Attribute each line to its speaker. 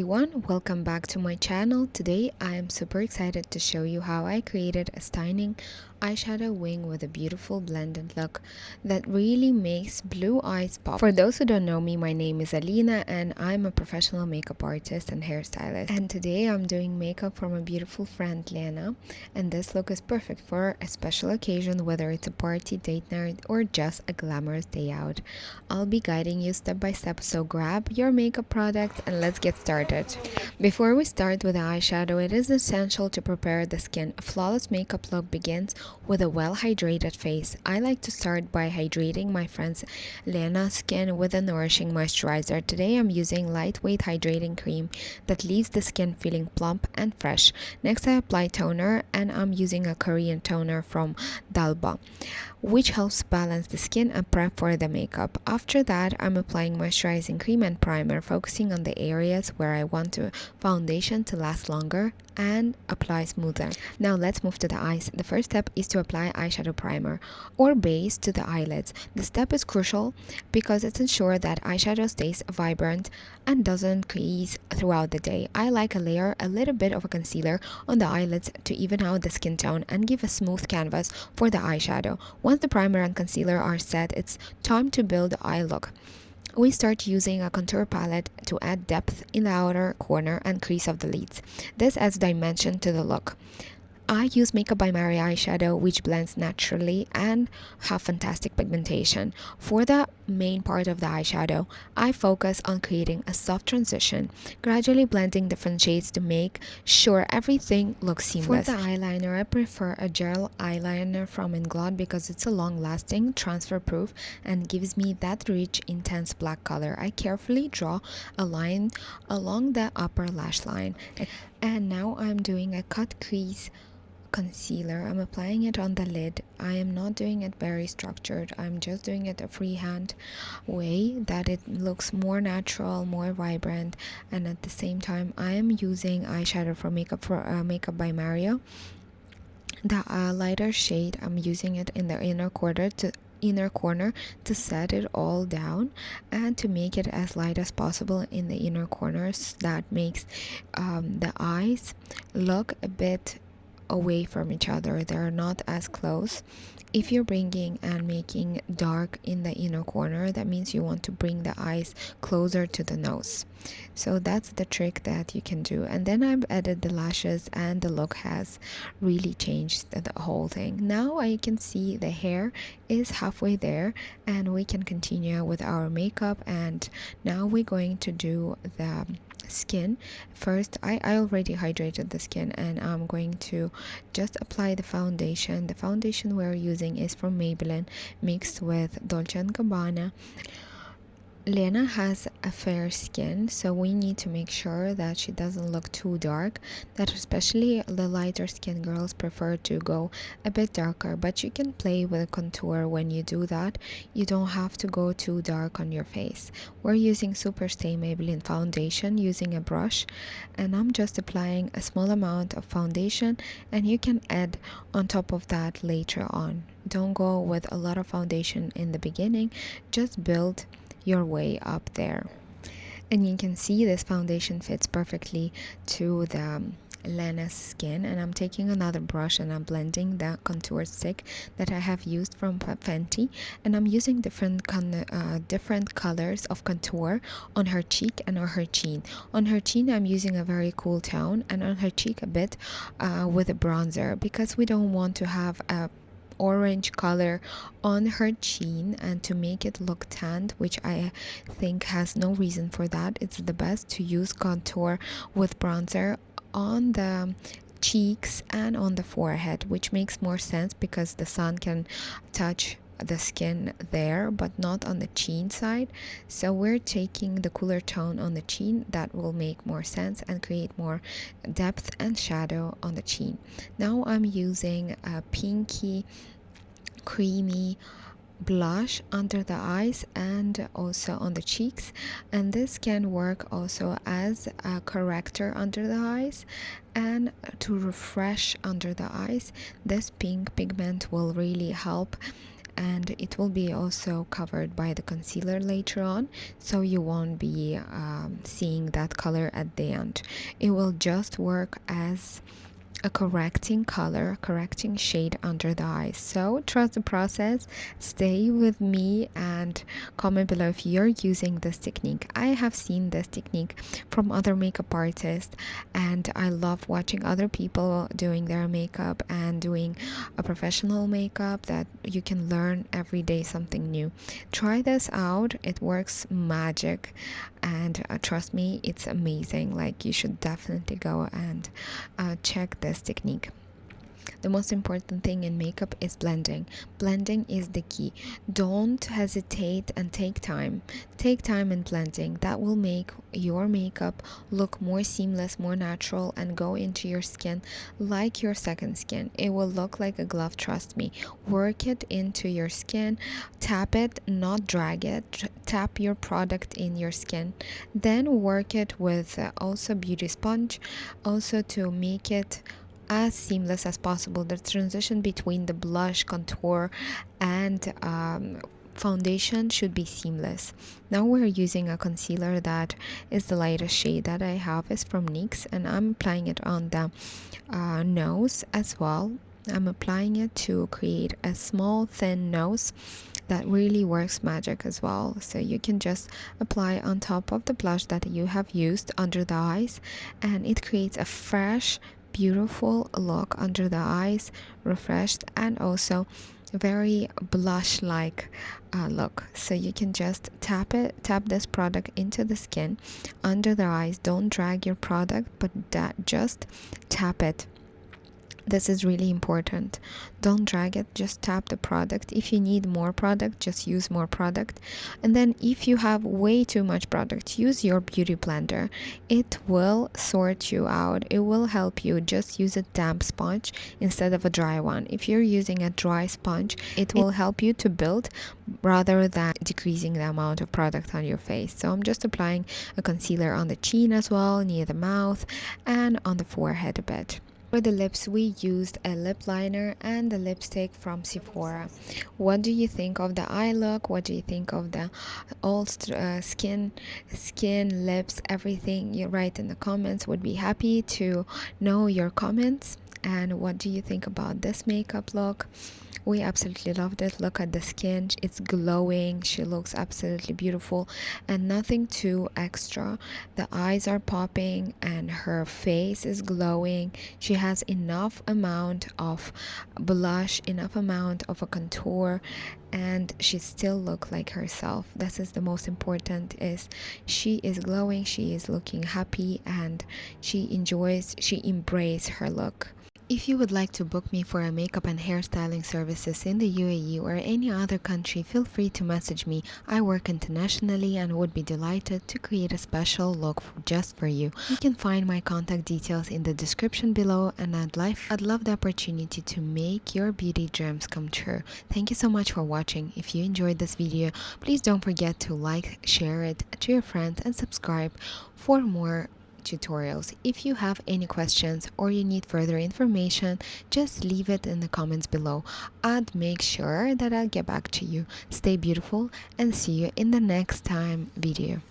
Speaker 1: Everyone, welcome back to my channel. Today I am super excited to show you how I created a stunning eyeshadow wing with a beautiful blended look that really makes blue eyes pop. For those who don't know me, my name is Alina and I'm a professional makeup artist and hairstylist. And today I'm doing makeup for my beautiful friend Lena, and this look is perfect for a special occasion, whether it's a party, date night, or just a glamorous day out. I'll be guiding you step by step, so grab your makeup products and let's get started. Before we start with the eyeshadow, it is essential to prepare the skin. A flawless makeup look begins with a well-hydrated face. I like to start by hydrating my friend's Lena's skin with a nourishing moisturizer. Today I'm using lightweight hydrating cream that leaves the skin feeling plump and fresh. Next I apply toner, and I'm using a Korean toner from Dalba, which helps balance the skin and prep for the makeup. After that, I'm applying moisturizing cream and primer, focusing on the areas where I want the foundation to last longer and apply smoother. Now let's move to the eyes. The first step is to apply eyeshadow primer or base to the eyelids. The step is crucial because it ensures that eyeshadow stays vibrant and doesn't crease throughout the day. I like a layer a little bit of a concealer on the eyelids to even out the skin tone and give a smooth canvas for the eyeshadow. Once the primer and concealer are set, it's time to build the eye look. We start using a contour palette to add depth in the outer corner and crease of the lids. This adds dimension to the look. I use Makeup by Mary eyeshadow, which blends naturally and have fantastic pigmentation. For the main part of the eyeshadow, I focus on creating a soft transition, gradually blending different shades to make sure everything looks seamless. For the eyeliner, I prefer a gel eyeliner from Inglot because it's a long-lasting, transfer-proof, and gives me that rich, intense black color. I carefully draw a line along the upper lash line. And now I'm doing a cut crease concealer. I'm applying it on the lid. I am not doing it very structured. I'm just doing it a freehand way that it looks more natural, more vibrant, and at the same time I am using eyeshadow from Makeup by Mario. The lighter shade, I'm using it in the inner corner to set it all down and to make it as light as possible in the inner corners. That makes the eyes look a bit away from each other. They're not as close. If you're bringing and making dark in the inner corner, that means you want to bring the eyes closer to the nose. So that's the trick that you can do. And then I've added the lashes, and the look has really changed the whole thing. Now I can see the hair is halfway there, and we can continue with our makeup. And now we're going to do the skin. First, I already hydrated the skin, and I'm going to just apply the foundation. The foundation we're using is from Maybelline mixed with Dolce & Gabbana. Lena has a fair skin, so we need to make sure that she doesn't look too dark, that especially the lighter skin girls prefer to go a bit darker, but you can play with a contour when you do that. You don't have to go too dark on your face. We're using Superstay Maybelline foundation using a brush, and I'm just applying a small amount of foundation, and you can add on top of that later on. Don't go with a lot of foundation in the beginning, just build your way up there. And you can see this foundation fits perfectly to the Lena's skin, and I'm taking another brush and I'm blending the contour stick that I have used from Fenty, and I'm using different colors of contour on her cheek and on her chin. On her chin I'm using a very cool tone, and on her cheek a bit with a bronzer, because we don't want to have a orange color on her chin and to make it look tanned, which I think has no reason for that. It's the best to use contour with bronzer on the cheeks and on the forehead, which makes more sense because the sun can touch the skin there but not on the chin side. So we're taking the cooler tone on the chin. That will make more sense and create more depth and shadow on the chin. Now I'm using a pinky creamy blush under the eyes and also on the cheeks, and this can work also as a corrector under the eyes and to refresh under the eyes. This pink pigment will really help and it will be also covered by the concealer later on, so you won't be seeing that color at the end. It will just work as a correcting color, correcting shade under the eyes. So trust the process, stay with me, and comment below if you're using this technique. I have seen this technique from other makeup artists, and I love watching other people doing their makeup and doing a professional makeup, that you can learn every day something new. Try this out, it works magic, and trust me, it's amazing. Like, you should definitely go and check this technique. The most important thing in makeup is blending. Blending is the key. Don't hesitate and take time. Take time in blending. That will make your makeup look more seamless, more natural, and go into your skin like your second skin. It will look like a glove, trust me. Work it into your skin. Tap it, not drag it. Tap your product in your skin. Then work it with also beauty sponge, also to make it as seamless as possible. The transition between the blush, contour, and foundation should be seamless. Now we're using a concealer that is the lightest shade that I have, is from NYX, and I'm applying it on the nose as well. I'm applying it to create a small thin nose that really works magic as well. So you can just apply on top of the blush that you have used under the eyes, and it creates a fresh, beautiful look under the eyes, refreshed, and also very blush like look. So you can just tap this product into the skin under the eyes. Don't drag your product, but just tap it. This is really important. Don't drag it, just tap the product. If you need more product, just use more product. And then if you have way too much product, use your beauty blender. It will sort you out. It will help you. Just use a damp sponge instead of a dry one. If you're using a dry sponge, it will help you to build rather than decreasing the amount of product on your face. So I'm just applying a concealer on the chin as well, near the mouth, and on the forehead a bit. For the lips, we used a lip liner and a lipstick from Sephora. What do you think of the eye look? What do you think of the all skin, lips, everything? You write in the comments. Would be happy to know your comments. And what do you think about this makeup look? We absolutely loved it. Look at the skin, it's glowing. She looks absolutely beautiful, and nothing too extra. The eyes are popping and her face is glowing. She has enough amount of blush, enough amount of a contour, and she still looks like herself. This is the most important, is she is glowing, she is looking happy, and she embraces her look. If you would like to book me for a makeup and hairstyling services in the UAE or any other country, feel free to message me. I work internationally and would be delighted to create a special look just for you. You can find my contact details in the description below, and I'd love the opportunity to make your beauty dreams come true. Thank you so much for watching. If you enjoyed this video, please don't forget to like, share it to your friends, and subscribe for more tutorials. If you have any questions or you need further information, just leave it in the comments below. I'd make sure that I'll get back to you. Stay beautiful, and see you in the next time video.